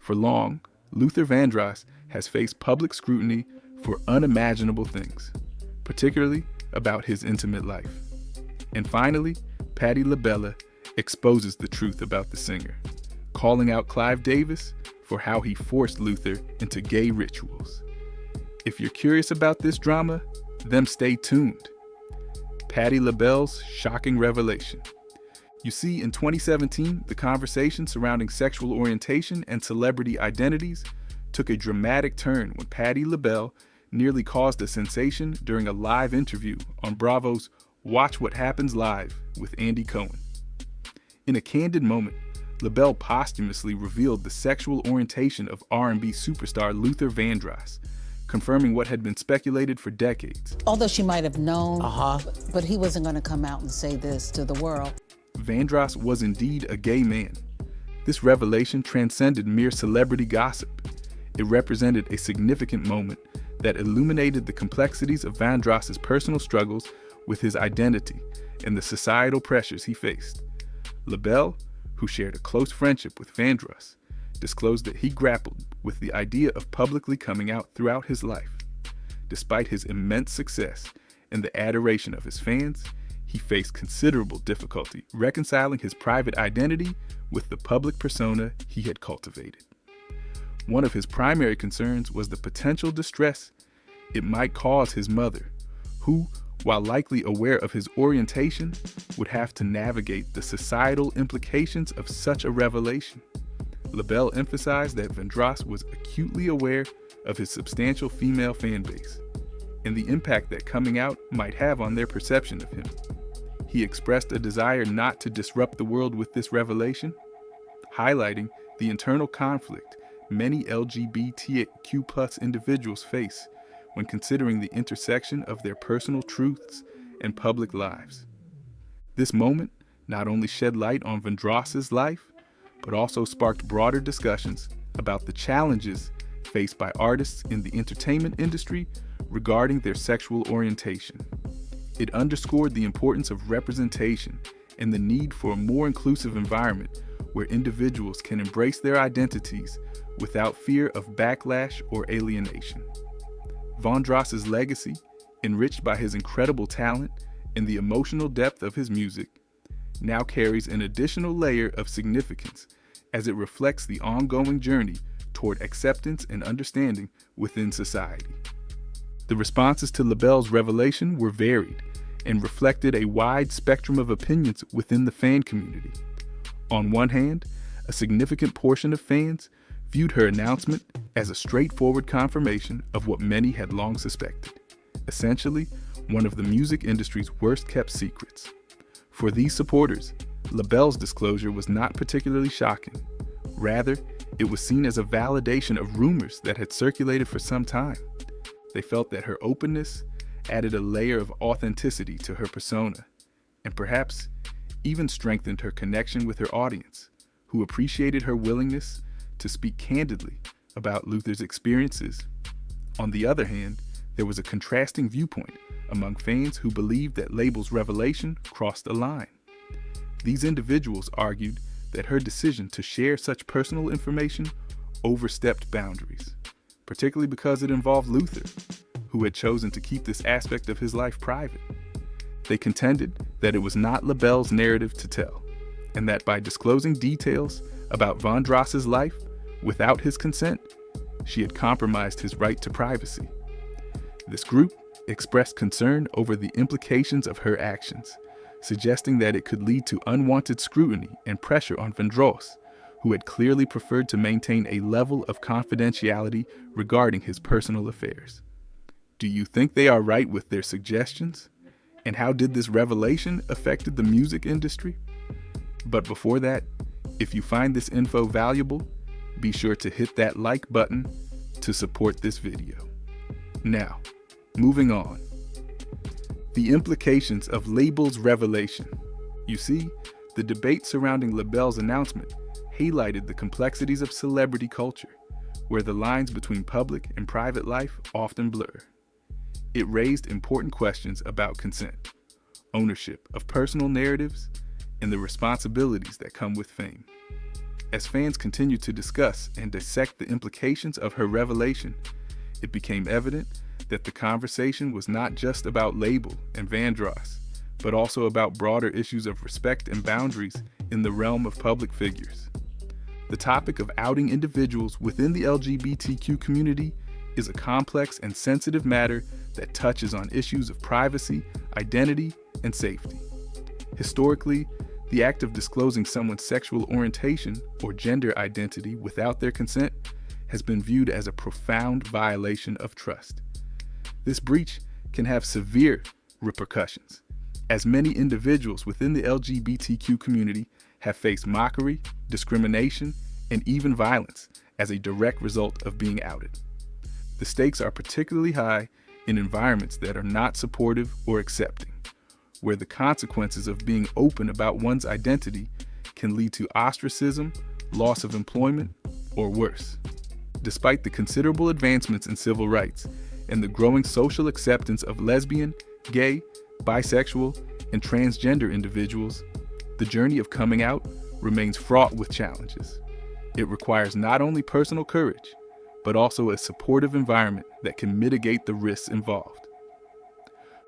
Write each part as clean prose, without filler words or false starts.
For long, Luther Vandross has faced public scrutiny for unimaginable things, particularly about his intimate life. And finally, Patti LaBelle exposes the truth about the singer, calling out Clive Davis for how he forced Luther into gay rituals. If you're curious about this drama, then stay tuned. Patti LaBelle's shocking revelation. You see, in 2017, the conversation surrounding sexual orientation and celebrity identities took a dramatic turn when Patti LaBelle nearly caused a sensation during a live interview on Bravo's Watch What Happens Live with Andy Cohen. In a candid moment, LaBelle posthumously revealed the sexual orientation of R&B superstar Luther Vandross, confirming what had been speculated for decades. Although she might have known, but he wasn't going to come out and say this to the world. Vandross was indeed a gay man. This revelation transcended mere celebrity gossip. It represented a significant moment that illuminated the complexities of Vandross's personal struggles with his identity and the societal pressures he faced. LaBelle, who shared a close friendship with Vandross, disclosed that he grappled with the idea of publicly coming out throughout his life. Despite his immense success and the adoration of his fans, he faced considerable difficulty reconciling his private identity with the public persona he had cultivated. One of his primary concerns was the potential distress it might cause his mother, who, while likely aware of his orientation, would have to navigate the societal implications of such a revelation. LaBelle emphasized that Vandross was acutely aware of his substantial female fan base and the impact that coming out might have on their perception of him. He expressed a desire not to disrupt the world with this revelation, highlighting the internal conflict many LGBTQ+ individuals face when considering the intersection of their personal truths and public lives. This moment not only shed light on Vandross's life, but also sparked broader discussions about the challenges faced by artists in the entertainment industry regarding their sexual orientation. It underscored the importance of representation and the need for a more inclusive environment where individuals can embrace their identities without fear of backlash or alienation. Vandross's legacy, enriched by his incredible talent and the emotional depth of his music, now carries an additional layer of significance as it reflects the ongoing journey toward acceptance and understanding within society. The responses to LaBelle's revelation were varied and reflected a wide spectrum of opinions within the fan community. On one hand, a significant portion of fans viewed her announcement as a straightforward confirmation of what many had long suspected, essentially one of the music industry's worst-kept secrets. For these supporters, LaBelle's disclosure was not particularly shocking. Rather, it was seen as a validation of rumors that had circulated for some time. They felt that her openness added a layer of authenticity to her persona, and perhaps even strengthened her connection with her audience, who appreciated her willingness to speak candidly about Luther's experiences. On the other hand, there was a contrasting viewpoint among fans who believed that Label's revelation crossed a line. These individuals argued that her decision to share such personal information overstepped boundaries, particularly because it involved Luther, who had chosen to keep this aspect of his life private. They contended that it was not LaBelle's narrative to tell, and that by disclosing details about Vandross's life without his consent, she had compromised his right to privacy. This group expressed concern over the implications of her actions, suggesting that it could lead to unwanted scrutiny and pressure on Vandross, who had clearly preferred to maintain a level of confidentiality regarding his personal affairs. Do you think they are right with their suggestions? And how did this revelation affect the music industry? But before that, if you find this info valuable, be sure to hit that like button to support this video. Now, moving on. The implications of Label's revelation. You see, the debate surrounding LaBelle's announcement highlighted the complexities of celebrity culture, where the lines between public and private life often blur. It raised important questions about consent, ownership of personal narratives, and the responsibilities that come with fame. As fans continued to discuss and dissect the implications of her revelation, it became evident that the conversation was not just about label and Vandross, but also about broader issues of respect and boundaries in the realm of public figures. The topic of outing individuals within the LGBTQ community is a complex and sensitive matter that touches on issues of privacy, identity, and safety. Historically, the act of disclosing someone's sexual orientation or gender identity without their consent has been viewed as a profound violation of trust. This breach can have severe repercussions, as many individuals within the LGBTQ community have faced mockery, discrimination, and even violence as a direct result of being outed. The stakes are particularly high in environments that are not supportive or accepting, where the consequences of being open about one's identity can lead to ostracism, loss of employment, or worse. Despite the considerable advancements in civil rights and the growing social acceptance of lesbian, gay, bisexual, and transgender individuals, the journey of coming out remains fraught with challenges. It requires not only personal courage, but also a supportive environment that can mitigate the risks involved.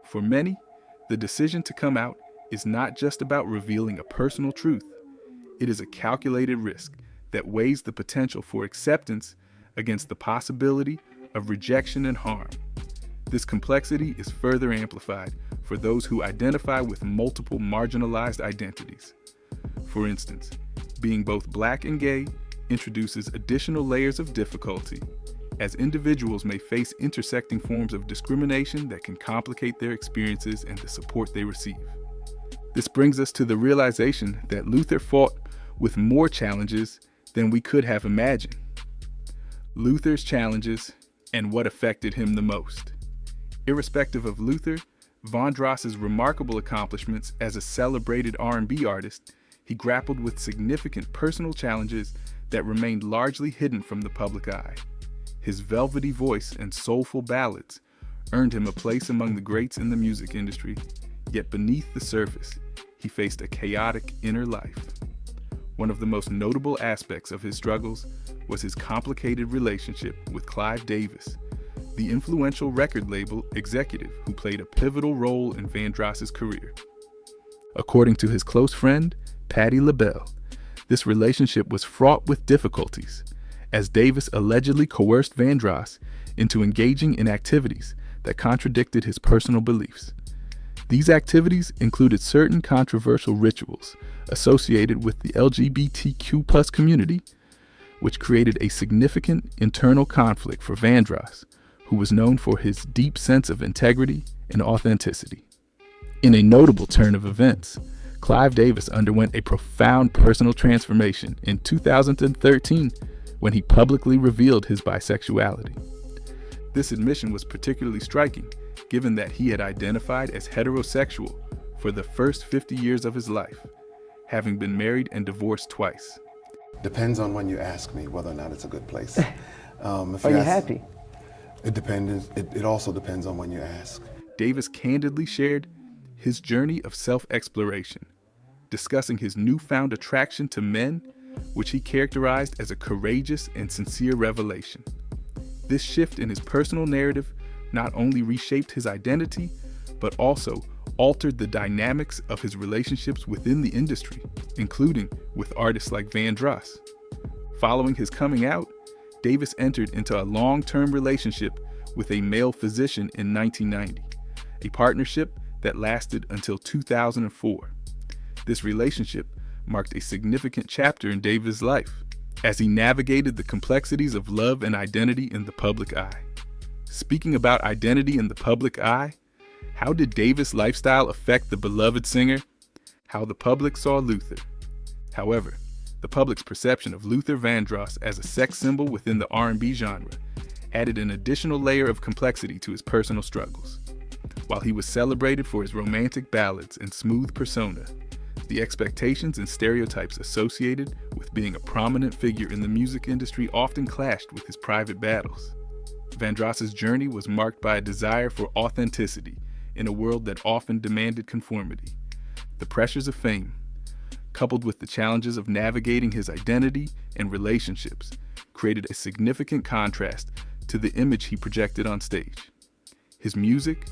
For many, the decision to come out is not just about revealing a personal truth. It is a calculated risk that weighs the potential for acceptance against the possibility of rejection and harm. This complexity is further amplified for those who identify with multiple marginalized identities. For instance, being both Black and gay introduces additional layers of difficulty, as individuals may face intersecting forms of discrimination that can complicate their experiences and the support they receive. This brings us to the realization that Luther fought with more challenges than we could have imagined. Luther's challenges and what affected him the most. Irrespective of Luther Vandross's remarkable accomplishments as a celebrated R&B artist, he grappled with significant personal challenges that remained largely hidden from the public eye. His velvety voice and soulful ballads earned him a place among the greats in the music industry, yet beneath the surface, he faced a chaotic inner life. One of the most notable aspects of his struggles was his complicated relationship with Clive Davis, the influential record label executive who played a pivotal role in Vandross's career. According to his close friend, Patti LaBelle, this relationship was fraught with difficulties, as Davis allegedly coerced Vandross into engaging in activities that contradicted his personal beliefs. These activities included certain controversial rituals associated with the LGBTQ+ community, which created a significant internal conflict for Vandross, who was known for his deep sense of integrity and authenticity. In a notable turn of events, Clive Davis underwent a profound personal transformation in 2013 when he publicly revealed his bisexuality. This admission was particularly striking, given that he had identified as heterosexual for the first 50 years of his life, having been married and divorced twice. Depends on when you ask me whether or not it's a good place. Are you happy? It depends. It also depends on when you ask. Davis candidly shared his journey of self-exploration, discussing his newfound attraction to men, which he characterized as a courageous and sincere revelation. This shift in his personal narrative not only reshaped his identity, but also altered the dynamics of his relationships within the industry, including with artists like Vandross. Following his coming out, Davis entered into a long-term relationship with a male physician in 1990, a partnership that lasted until 2004. This relationship marked a significant chapter in Davis' life, as he navigated the complexities of love and identity in the public eye. Speaking about identity in the public eye, how did Davis' lifestyle affect the beloved singer? How the public saw Luther. However, the public's perception of Luther Vandross as a sex symbol within the R&B genre added an additional layer of complexity to his personal struggles. While he was celebrated for his romantic ballads and smooth persona, the expectations and stereotypes associated with being a prominent figure in the music industry often clashed with his private battles. Vandross's journey was marked by a desire for authenticity in a world that often demanded conformity. The pressures of fame, coupled with the challenges of navigating his identity and relationships, created a significant contrast to the image he projected on stage. His music,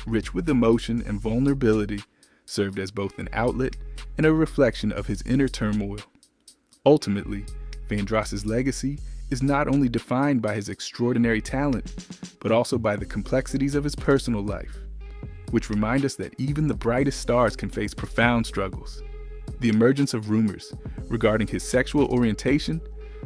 rich with emotion and vulnerability, served as both an outlet and a reflection of his inner turmoil. Ultimately, Vandross's legacy is not only defined by his extraordinary talent, but also by the complexities of his personal life, which remind us that even the brightest stars can face profound struggles. The emergence of rumors regarding his sexual orientation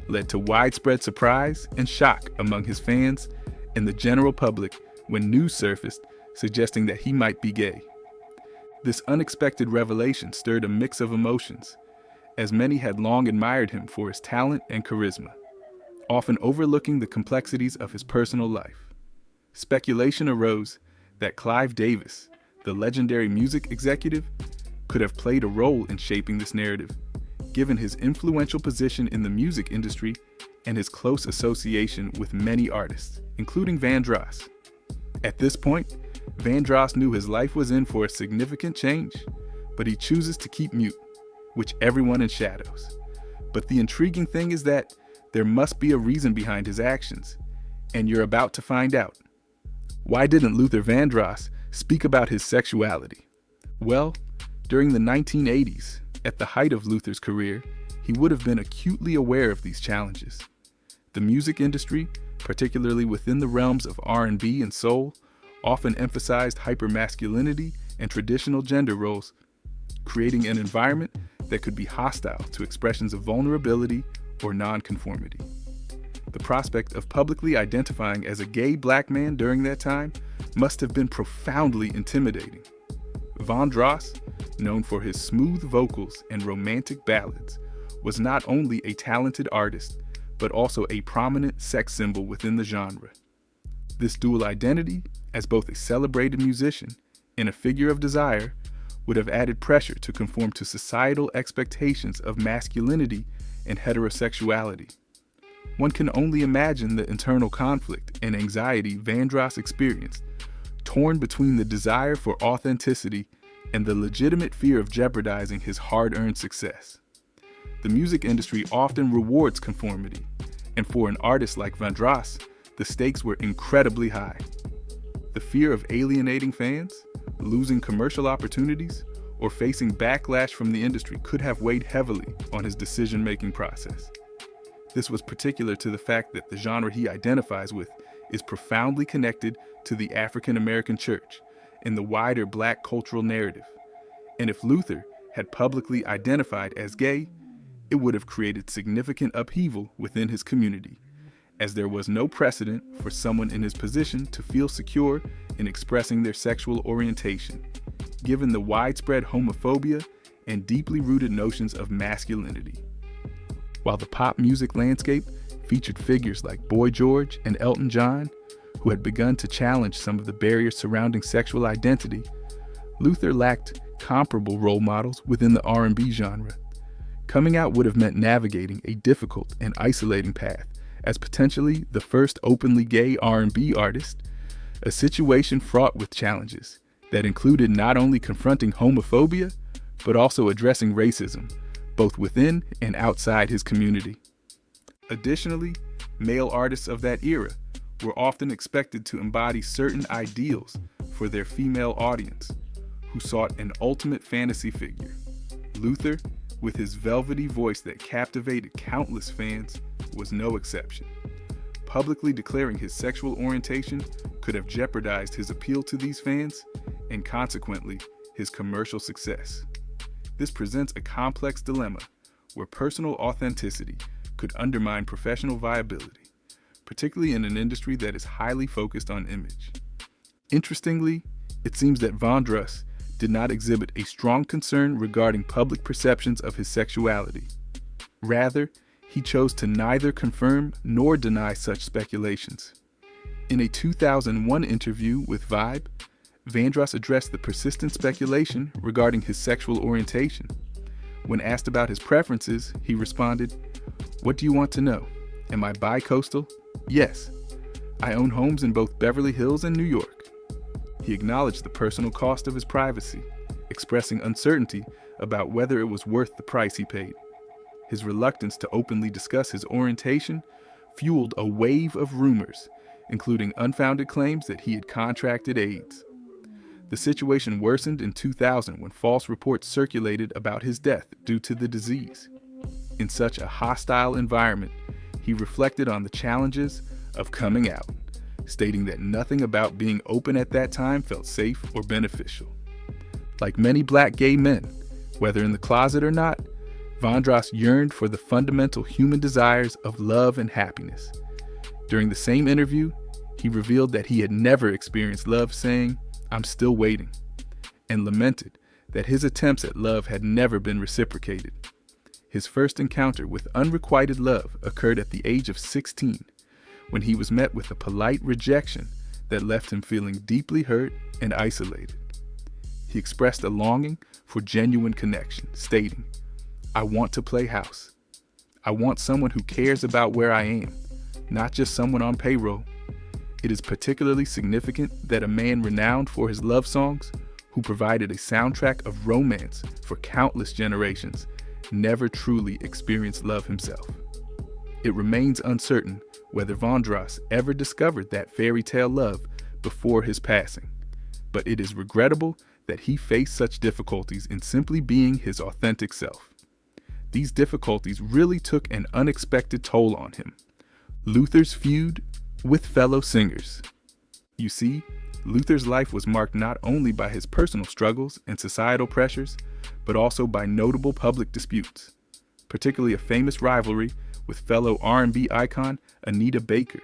led to widespread surprise and shock among his fans and the general public when news surfaced suggesting that he might be gay. This unexpected revelation stirred a mix of emotions, as many had long admired him for his talent and charisma, often overlooking the complexities of his personal life. Speculation arose that Clive Davis, the legendary music executive, could have played a role in shaping this narrative, given his influential position in the music industry and his close association with many artists, including Vandross. At this point, Vandross knew his life was in for a significant change, but he chooses to keep mute, which everyone in shadows. But the intriguing thing is that there must be a reason behind his actions, and you're about to find out. Why didn't Luther Vandross speak about his sexuality? Well, during the 1980s, at the height of Luther's career, he would have been acutely aware of these challenges. The music industry, particularly within the realms of R&B and soul, often emphasized hypermasculinity and traditional gender roles, creating an environment that could be hostile to expressions of vulnerability or nonconformity. The prospect of publicly identifying as a gay black man during that time must have been profoundly intimidating. Vandross, known for his smooth vocals and romantic ballads, was not only a talented artist, but also a prominent sex symbol within the genre. This dual identity, as both a celebrated musician and a figure of desire, would have added pressure to conform to societal expectations of masculinity and heterosexuality. One can only imagine the internal conflict and anxiety Vandross experienced, torn between the desire for authenticity and the legitimate fear of jeopardizing his hard-earned success. The music industry often rewards conformity, and for an artist like Vandross, the stakes were incredibly high. The fear of alienating fans, losing commercial opportunities, or facing backlash from the industry could have weighed heavily on his decision-making process. This was particular to the fact that the genre he identifies with is profoundly connected to the African American church and the wider black cultural narrative. And if Luther had publicly identified as gay, it would have created significant upheaval within his community, as there was no precedent for someone in his position to feel secure in expressing their sexual orientation, given the widespread homophobia and deeply rooted notions of masculinity. While the pop music landscape featured figures like Boy George and Elton John, who had begun to challenge some of the barriers surrounding sexual identity, Luther lacked comparable role models within the R&B genre. Coming out would have meant navigating a difficult and isolating path as potentially the first openly gay R&B artist, a situation fraught with challenges that included not only confronting homophobia, but also addressing racism, both within and outside his community. Additionally, male artists of that era were often expected to embody certain ideals for their female audience, who sought an ultimate fantasy figure. Luther, with his velvety voice that captivated countless fans, was no exception. Publicly declaring his sexual orientation could have jeopardized his appeal to these fans and consequently his commercial success. This presents a complex dilemma where personal authenticity could undermine professional viability, particularly in an industry that is highly focused on image. Interestingly, it seems that Vandross did not exhibit a strong concern regarding public perceptions of his sexuality. Rather, he chose to neither confirm nor deny such speculations. In a 2001 interview with Vibe, Vandross addressed the persistent speculation regarding his sexual orientation. When asked about his preferences, he responded, "What do you want to know? Am I bi-coastal? Yes. I own homes in both Beverly Hills and New York." He acknowledged the personal cost of his privacy, expressing uncertainty about whether it was worth the price he paid. His reluctance to openly discuss his orientation fueled a wave of rumors, including unfounded claims that he had contracted AIDS. The situation worsened in 2000 when false reports circulated about his death due to the disease. In such a hostile environment, he reflected on the challenges of coming out, stating that nothing about being open at that time felt safe or beneficial. Like many black gay men, whether in the closet or not, Vandross yearned for the fundamental human desires of love and happiness. During the same interview, he revealed that he had never experienced love, saying, "I'm still waiting," and lamented that his attempts at love had never been reciprocated. His first encounter with unrequited love occurred at the age of 16, when he was met with a polite rejection that left him feeling deeply hurt and isolated. He expressed a longing for genuine connection, stating, "I want to play house. I want someone who cares about where I am, not just someone on payroll." It is particularly significant that a man renowned for his love songs, who provided a soundtrack of romance for countless generations, never truly experienced love himself. It remains uncertain whether Vandross ever discovered that fairy tale love before his passing, but it is regrettable that he faced such difficulties in simply being his authentic self. These difficulties really took an unexpected toll on him. Luther's feud with fellow singers. You see, Luther's life was marked not only by his personal struggles and societal pressures, but also by notable public disputes, particularly a famous rivalry with fellow R&B icon Anita Baker.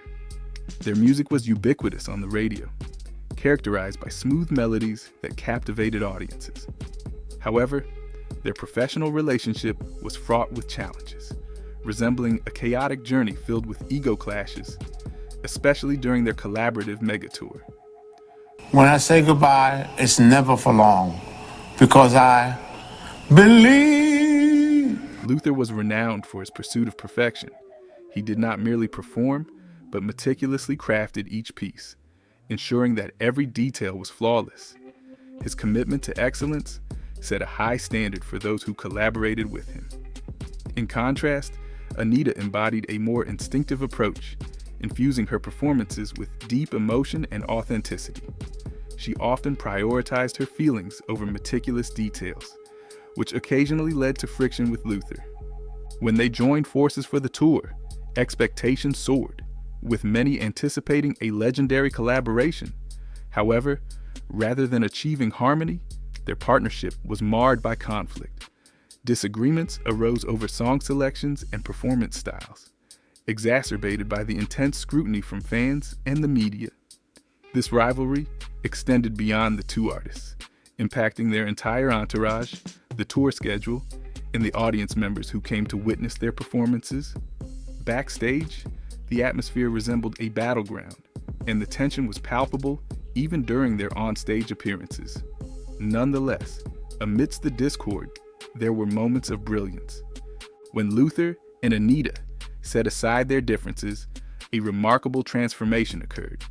Their music was ubiquitous on the radio, characterized by smooth melodies that captivated audiences. However, their professional relationship was fraught with challenges, resembling a chaotic journey filled with ego clashes, especially during their collaborative megatour. When I say goodbye, it's never for long, because I believe. Luther was renowned for his pursuit of perfection. He did not merely perform, but meticulously crafted each piece, ensuring that every detail was flawless. His commitment to excellence set a high standard for those who collaborated with him. In contrast, Anita embodied a more instinctive approach, infusing her performances with deep emotion and authenticity. She often prioritized her feelings over meticulous details, which occasionally led to friction with Luther. When they joined forces for the tour, expectations soared, with many anticipating a legendary collaboration. However, rather than achieving harmony, their partnership was marred by conflict. Disagreements arose over song selections and performance styles, exacerbated by the intense scrutiny from fans and the media. This rivalry extended beyond the two artists, impacting their entire entourage, the tour schedule, and the audience members who came to witness their performances. Backstage, the atmosphere resembled a battleground, and the tension was palpable even during their on-stage appearances. Nonetheless, amidst the discord, there were moments of brilliance. When Luther and Anita set aside their differences, a remarkable transformation occurred.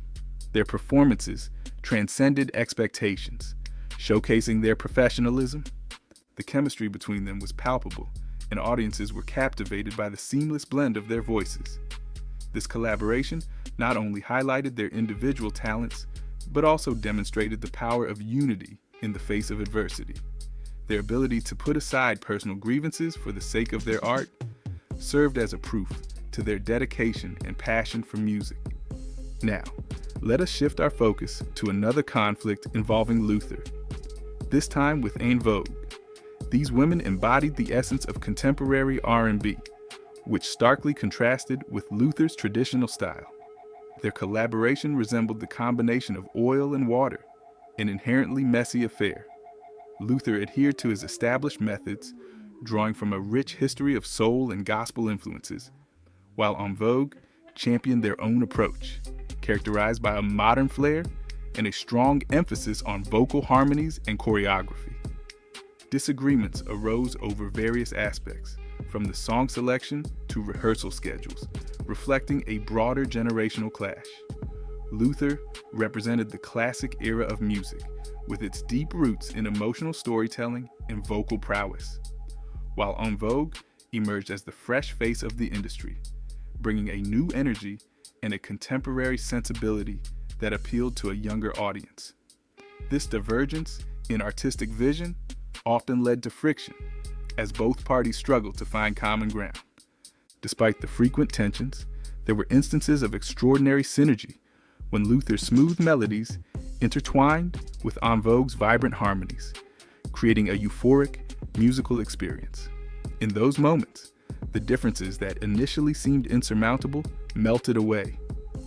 Their performances transcended expectations, showcasing their professionalism. The chemistry between them was palpable, and audiences were captivated by the seamless blend of their voices. This collaboration not only highlighted their individual talents, but also demonstrated the power of unity in the face of adversity. Their ability to put aside personal grievances for the sake of their art served as a proof to their dedication and passion for music. Now, let us shift our focus to another conflict involving Luther, this time with En Vogue. These women embodied the essence of contemporary R&B, which starkly contrasted with Luther's traditional style. Their collaboration resembled the combination of oil and water, an inherently messy affair. Luther adhered to his established methods, drawing from a rich history of soul and gospel influences, while En Vogue championed their own approach, characterized by a modern flair and a strong emphasis on vocal harmonies and choreography. Disagreements arose over various aspects, from the song selection to rehearsal schedules, reflecting a broader generational clash. Luther represented the classic era of music, with its deep roots in emotional storytelling and vocal prowess, while En Vogue emerged as the fresh face of the industry, bringing a new energy and a contemporary sensibility that appealed to a younger audience. This divergence in artistic vision often led to friction, as both parties struggled to find common ground. Despite the frequent tensions, there were instances of extraordinary synergy when Luther's smooth melodies intertwined with En Vogue's vibrant harmonies, creating a euphoric musical experience. In those moments, the differences that initially seemed insurmountable melted away,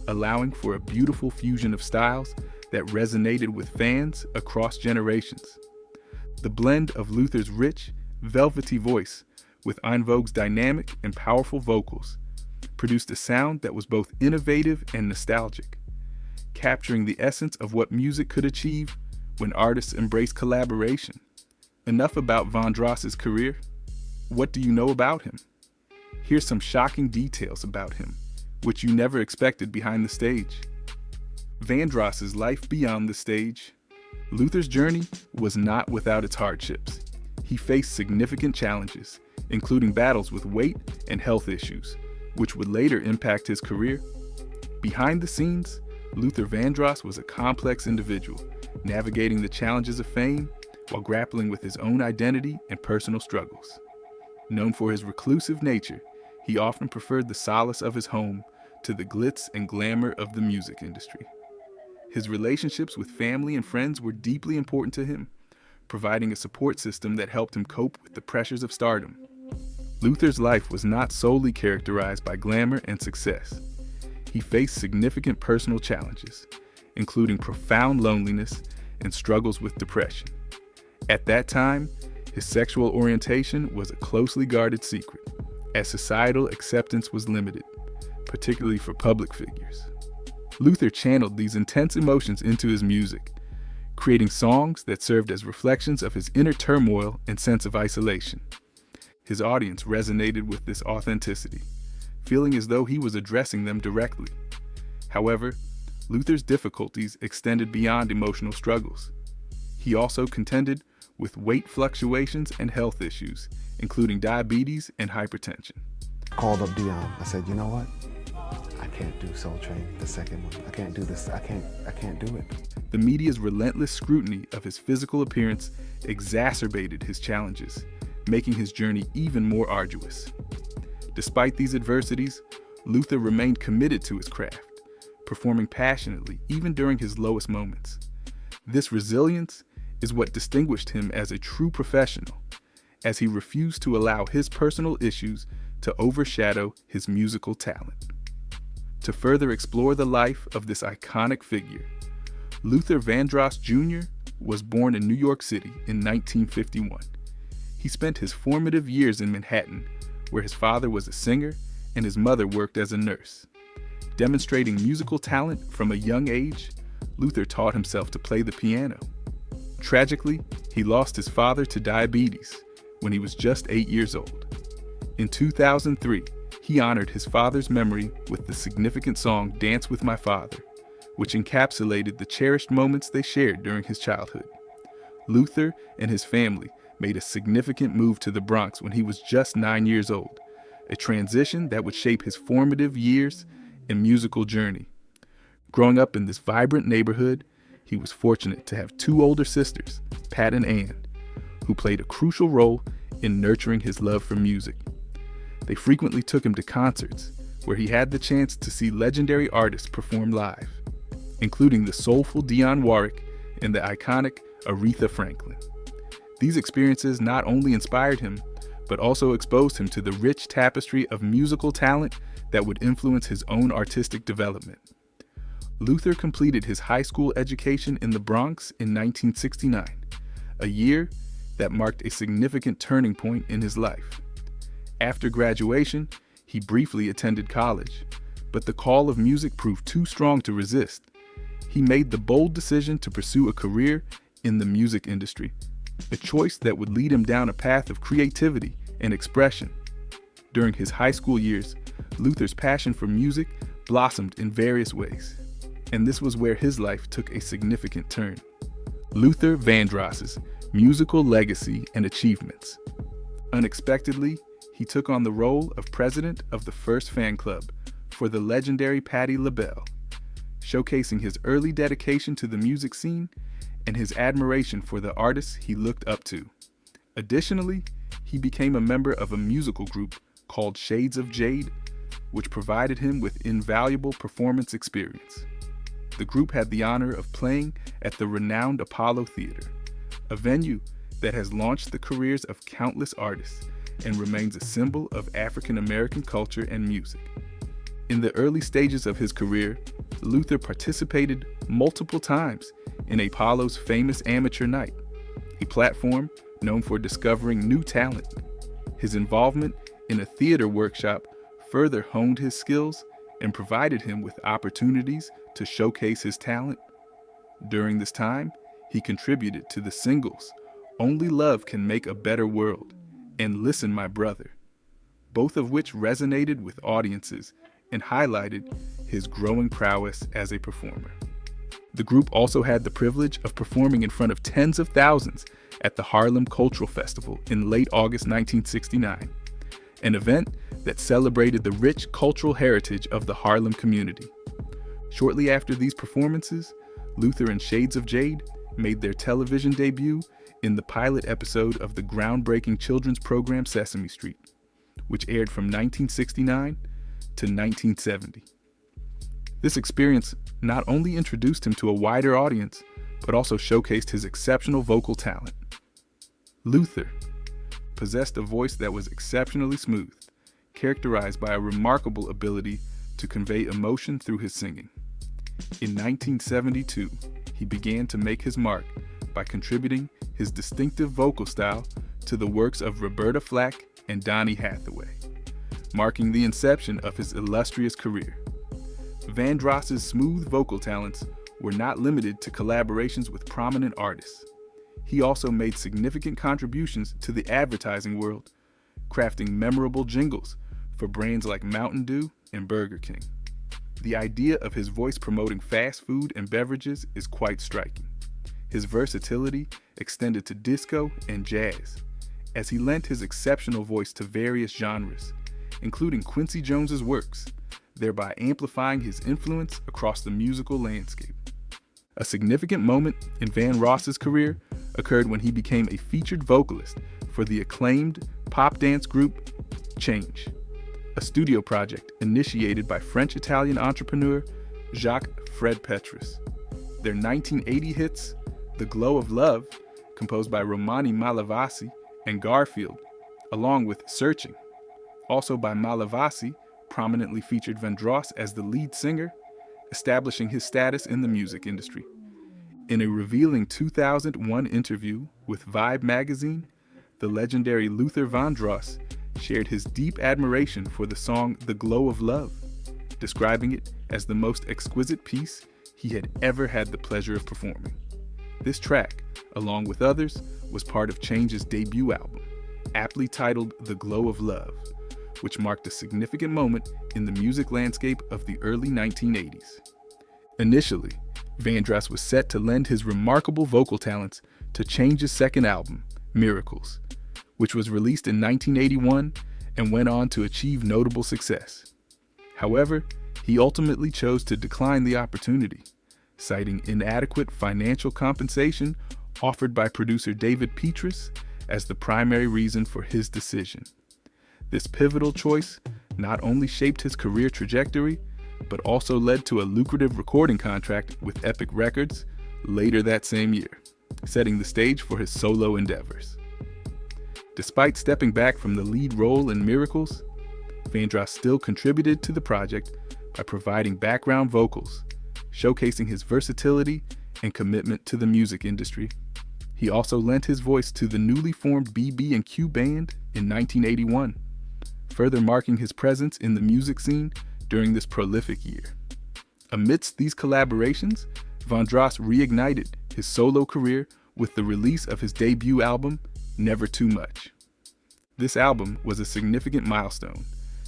allowing for a beautiful fusion of styles that resonated with fans across generations. The blend of Luther's rich, velvety voice with En Vogue's dynamic and powerful vocals produced a sound that was both innovative and nostalgic, capturing the essence of what music could achieve when artists embrace collaboration. Enough about Vandross's career. What do you know about him? Here's some shocking details about him, which you never expected behind the stage. Vandross's life beyond the stage. Luther's journey was not without its hardships. He faced significant challenges, including battles with weight and health issues, which would later impact his career. Behind the scenes, Luther Vandross was a complex individual, navigating the challenges of fame while grappling with his own identity and personal struggles. Known for his reclusive nature, he often preferred the solace of his home to the glitz and glamour of the music industry. His relationships with family and friends were deeply important to him, providing a support system that helped him cope with the pressures of stardom. Luther's life was not solely characterized by glamour and success. He faced significant personal challenges, including profound loneliness and struggles with depression. At that time, his sexual orientation was a closely guarded secret, as societal acceptance was limited, particularly for public figures. Luther channeled these intense emotions into his music, creating songs that served as reflections of his inner turmoil and sense of isolation. His audience resonated with this authenticity, feeling as though he was addressing them directly. However, Luther's difficulties extended beyond emotional struggles. He also contended with weight fluctuations and health issues, including diabetes and hypertension. I called up Dion. I said, you know what? I can't do Soul Train, the second one. I can't do this. I can't do it. The media's relentless scrutiny of his physical appearance exacerbated his challenges, making his journey even more arduous. Despite these adversities, Luther remained committed to his craft, performing passionately even during his lowest moments. This resilience is what distinguished him as a true professional, as he refused to allow his personal issues to overshadow his musical talent. To further explore the life of this iconic figure, Luther Vandross Jr. was born in New York City in 1951. He spent his formative years in Manhattan, where his father was a singer and his mother worked as a nurse. Demonstrating musical talent from a young age, Luther taught himself to play the piano. Tragically, he lost his father to diabetes when he was just 8 years old. In 2003, he honored his father's memory with the significant song Dance with My Father, which encapsulated the cherished moments they shared during his childhood. Luther and his family made a significant move to the Bronx when he was just 9 years old, a transition that would shape his formative years and musical journey. Growing up in this vibrant neighborhood, he was fortunate to have two older sisters, Pat and Ann, who played a crucial role in nurturing his love for music. They frequently took him to concerts, where he had the chance to see legendary artists perform live, including the soulful Dionne Warwick and the iconic Aretha Franklin. These experiences not only inspired him, but also exposed him to the rich tapestry of musical talent that would influence his own artistic development. Luther completed his high school education in the Bronx in 1969, a year that marked a significant turning point in his life. After graduation, he briefly attended college, but the call of music proved too strong to resist. He made the bold decision to pursue a career in the music industry, a choice that would lead him down a path of creativity and expression. During his high school years, Luther's passion for music blossomed in various ways. and this was where his life took a significant turn. Luther Vandross's musical legacy and achievements. Unexpectedly, he took on the role of president of the first fan club for the legendary Patti LaBelle, showcasing his early dedication to the music scene and his admiration for the artists he looked up to. Additionally, he became a member of a musical group called Shades of Jade, which provided him with invaluable performance experience. The group had the honor of playing at the renowned Apollo Theater, a venue that has launched the careers of countless artists and remains a symbol of African American culture and music. In the early stages of his career, Luther participated multiple times in Apollo's famous Amateur Night, a platform known for discovering new talent. His involvement in a theater workshop further honed his skills and provided him with opportunities to showcase his talent. During this time, he contributed to the singles Only Love Can Make a Better World and Listen My Brother, both of which resonated with audiences and highlighted his growing prowess as a performer. The group also had the privilege of performing in front of tens of thousands at the Harlem Cultural Festival in late August 1969, an event that celebrated the rich cultural heritage of the Harlem community. Shortly after these performances, Luther and Shades of Jade made their television debut in the pilot episode of the groundbreaking children's program Sesame Street, which aired from 1969 to 1970. This experience not only introduced him to a wider audience, but also showcased his exceptional vocal talent. Luther possessed a voice that was exceptionally smooth, characterized by a remarkable ability to convey emotion through his singing. In 1972, he began to make his mark by contributing his distinctive vocal style to the works of Roberta Flack and Donny Hathaway, marking the inception of his illustrious career. Vandross's smooth vocal talents were not limited to collaborations with prominent artists. He also made significant contributions to the advertising world, crafting memorable jingles for brands like Mountain Dew and Burger King. The idea of his voice promoting fast food and beverages is quite striking. His versatility extended to disco and jazz, as he lent his exceptional voice to various genres, including Quincy Jones's works, thereby amplifying his influence across the musical landscape. A significant moment in Vandross's career occurred when he became a featured vocalist for the acclaimed pop dance group Change, a studio project initiated by French-Italian entrepreneur Jacques Fred Petrus. Their 1980 hits, The Glow of Love, composed by Romani Malavasi and Garfield, along with Searching, also by Malavasi, prominently featured Vandross as the lead singer, establishing his status in the music industry. In a revealing 2001 interview with Vibe magazine, the legendary Luther Vandross shared his deep admiration for the song The Glow of Love, describing it as the most exquisite piece he had ever had the pleasure of performing. This track, along with others, was part of Change's debut album, aptly titled The Glow of Love, which marked a significant moment in the music landscape of the early 1980s. Initially, Vandross was set to lend his remarkable vocal talents to Change's second album, Miracles, which was released in 1981 and went on to achieve notable success. However, he ultimately chose to decline the opportunity, citing inadequate financial compensation offered by producer David Petrus as the primary reason for his decision. This pivotal choice not only shaped his career trajectory, but also led to a lucrative recording contract with Epic Records later that same year, setting the stage for his solo endeavors. Despite stepping back from the lead role in Miracles, Vandross still contributed to the project by providing background vocals, showcasing his versatility and commitment to the music industry. He also lent his voice to the newly formed BB&Q band in 1981, further marking his presence in the music scene during this prolific year. Amidst these collaborations, Vandross reignited his solo career with the release of his debut album, Never Too Much. This album was a significant milestone,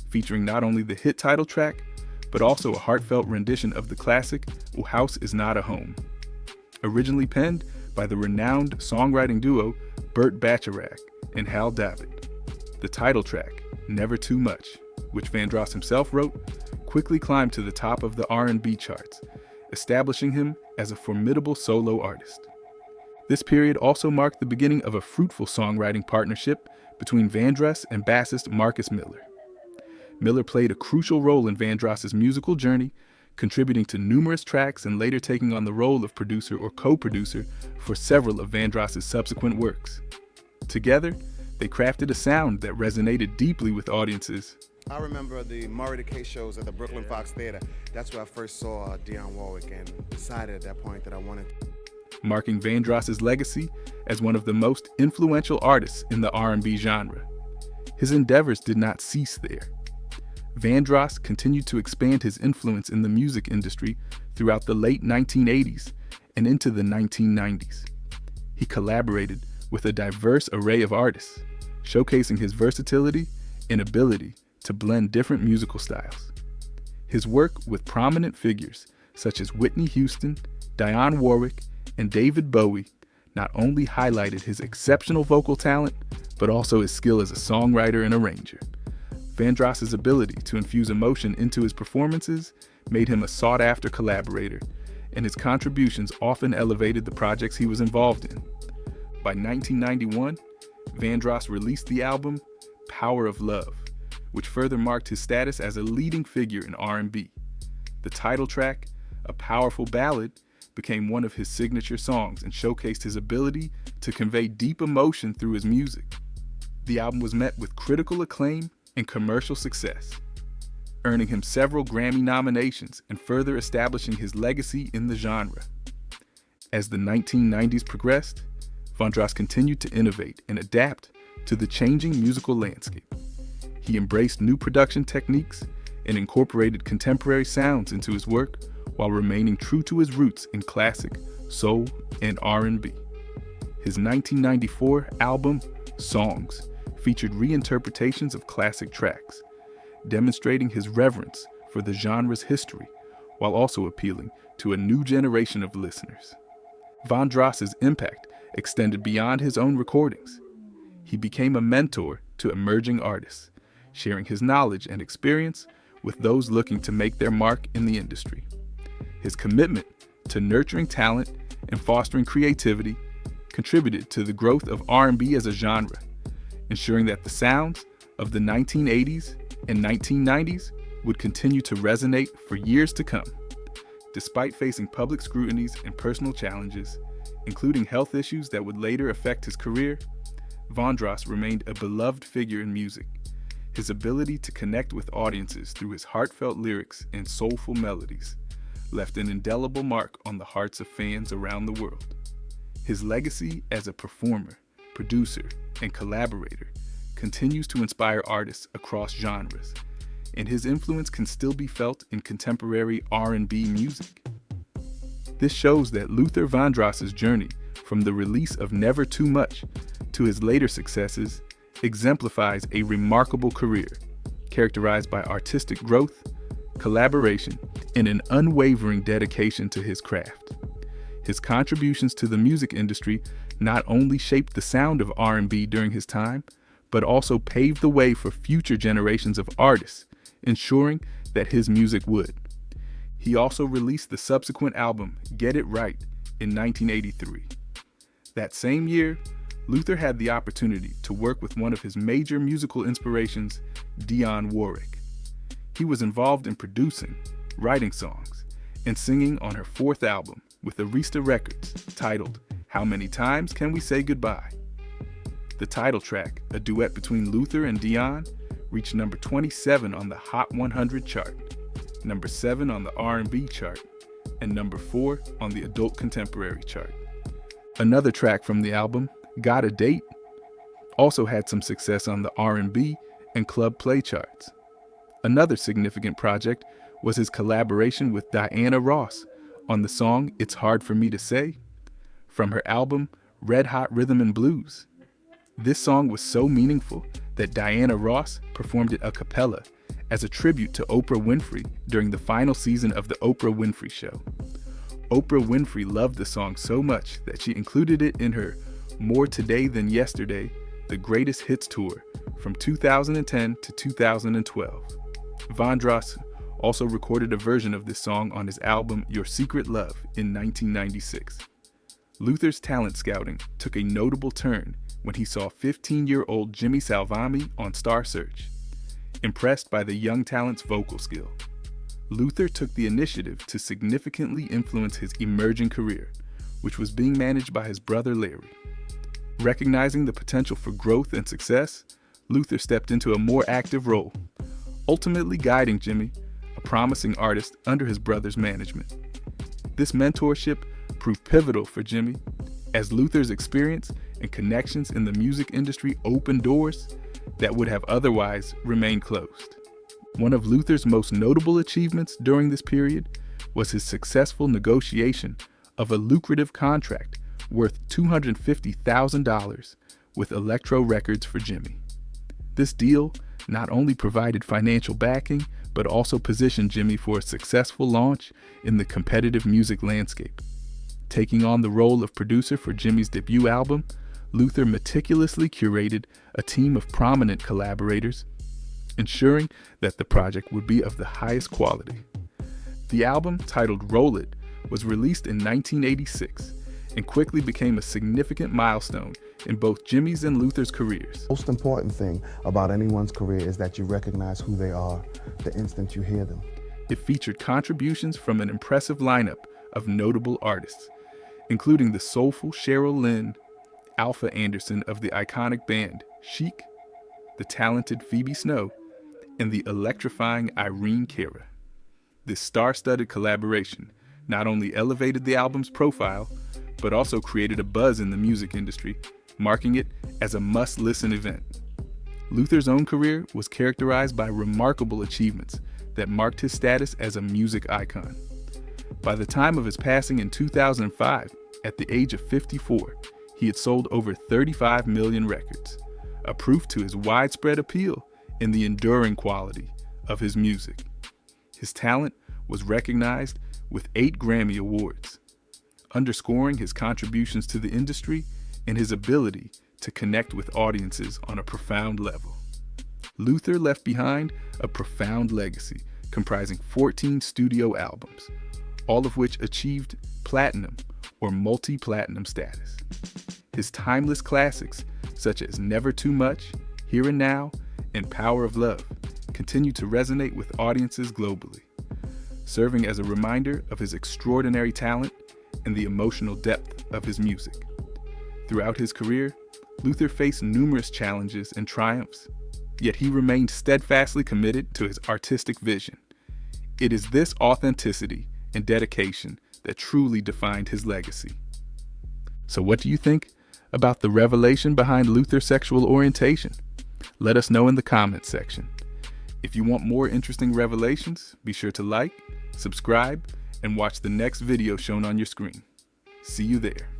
featuring not only the hit title track, but also a heartfelt rendition of the classic "O House Is Not a Home." Originally penned by the renowned songwriting duo Burt Bacharach and Hal David. The title track, "Never Too Much," which Vandross himself wrote, quickly climbed to the top of the R&B charts, establishing him as a formidable solo artist. This period also marked the beginning of a fruitful songwriting partnership between Vandross and bassist Marcus Miller. Miller played a crucial role in Vandross's musical journey, contributing to numerous tracks and later taking on the role of producer or co-producer for several of Vandross's subsequent works. Together, they crafted a sound that resonated deeply with audiences. I remember the Murray the K shows at the Brooklyn Fox Theater. That's where I first saw Dionne Warwick and decided at that point that I wanted to. Marking Vandross's legacy as one of the most influential artists in the R&B genre. His endeavors did not cease there. Vandross continued to expand his influence in the music industry throughout the late 1980s and into the 1990s. He collaborated with a diverse array of artists, showcasing his versatility and ability to blend different musical styles. His work with prominent figures such as Whitney Houston, Dionne Warwick, and David Bowie not only highlighted his exceptional vocal talent, but also his skill as a songwriter and arranger. Vandross's ability to infuse emotion into his performances made him a sought-after collaborator, and his contributions often elevated the projects he was involved in. By 1991, Vandross released the album Power of Love, which further marked his status as a leading figure in R&B. The title track, a powerful ballad, became one of his signature songs and showcased his ability to convey deep emotion through his music. The album was met with critical acclaim and commercial success, earning him several Grammy nominations and further establishing his legacy in the genre. As the 1990s progressed, Vandross continued to innovate and adapt to the changing musical landscape. He embraced new production techniques and incorporated contemporary sounds into his work while remaining true to his roots in classic, soul, and R&B. His 1994 album, Songs, featured reinterpretations of classic tracks, demonstrating his reverence for the genre's history while also appealing to a new generation of listeners. Vandross's impact extended beyond his own recordings. He became a mentor to emerging artists, sharing his knowledge and experience with those looking to make their mark in the industry. His commitment to nurturing talent and fostering creativity contributed to the growth of R&B as a genre, ensuring that the sounds of the 1980s and 1990s would continue to resonate for years to come. Despite facing public scrutinies and personal challenges, including health issues that would later affect his career, Vandross remained a beloved figure in music. His ability to connect with audiences through his heartfelt lyrics and soulful melodies left an indelible mark on the hearts of fans around the world. His legacy as a performer, producer, and collaborator continues to inspire artists across genres, and his influence can still be felt in contemporary R&B music. This shows that Luther Vandross's journey from the release of Never Too Much to his later successes exemplifies a remarkable career characterized by artistic growth, collaboration, and an unwavering dedication to his craft. His contributions to the music industry not only shaped the sound of R&B during his time, but also paved the way for future generations of artists, ensuring that his music would. He also released the subsequent album, Get It Right, in 1983. That same year, Luther had the opportunity to work with one of his major musical inspirations, Dionne Warwick. He was involved in producing, writing songs, and singing on her fourth album with Arista Records, titled How Many Times Can We Say Goodbye? The title track, a duet between Luther and Dionne, reached number 27 on the Hot 100 chart, number 7 on the R&B chart, and number 4 on the Adult Contemporary chart. Another track from the album, Got a Date, also had some success on the R&B and club play charts. Another significant project was his collaboration with Diana Ross on the song It's Hard for Me to Say from her album Red Hot Rhythm and Blues. This song was so meaningful that Diana Ross performed it a cappella as a tribute to Oprah Winfrey during the final season of The Oprah Winfrey Show. Oprah Winfrey loved the song so much that she included it in her More Today Than Yesterday, The Greatest Hits Tour from 2010 to 2012. Vandross also recorded a version of this song on his album Your Secret Love in 1996. Luther's talent scouting took a notable turn when he saw 15-year-old Jimmy Salvami on Star Search. Impressed by the young talent's vocal skill, Luther took the initiative to significantly influence his emerging career, which was being managed by his brother Larry. Recognizing the potential for growth and success, Luther stepped into a more active role, ultimately guiding Jimmy, a promising artist, under his brother's management. This mentorship proved pivotal for Jimmy, as Luther's experience and connections in the music industry opened doors that would have otherwise remained closed. One of Luther's most notable achievements during this period was his successful negotiation of a lucrative contract worth $250,000 with Electro Records for Jimmy. This deal not only provided financial backing, but also positioned Jimmy for a successful launch in the competitive music landscape. Taking on the role of producer for Jimmy's debut album, Luther meticulously curated a team of prominent collaborators, ensuring that the project would be of the highest quality. The album, titled Roll It, was released in 1986 and quickly became a significant milestone in both Jimmy's and Luther's careers. The most important thing about anyone's career is that you recognize who they are the instant you hear them. It featured contributions from an impressive lineup of notable artists, including the soulful Cheryl Lynn, Alpha Anderson of the iconic band Chic, the talented Phoebe Snow, and the electrifying Irene Cara. This star-studded collaboration not only elevated the album's profile, but also created a buzz in the music industry, marking it as a must-listen event. Luther's own career was characterized by remarkable achievements that marked his status as a music icon. By the time of his passing in 2005, at the age of 54, he had sold over 35 million records, a proof to his widespread appeal and the enduring quality of his music. His talent was recognized with 8 Grammy Awards, underscoring his contributions to the industry and his ability to connect with audiences on a profound level. Luther left behind a profound legacy comprising 14 studio albums, all of which achieved platinum or multi-platinum status. His timeless classics, such as Never Too Much, Here and Now, and Power of Love, continue to resonate with audiences globally, serving as a reminder of his extraordinary talent and the emotional depth of his music. Throughout his career, Luther faced numerous challenges and triumphs, yet he remained steadfastly committed to his artistic vision. It is this authenticity and dedication that truly defined his legacy. So what do you think about the revelation behind Luther's sexual orientation? Let us know in the comments section. If you want more interesting revelations, be sure to like, subscribe, and watch the next video shown on your screen. See you there.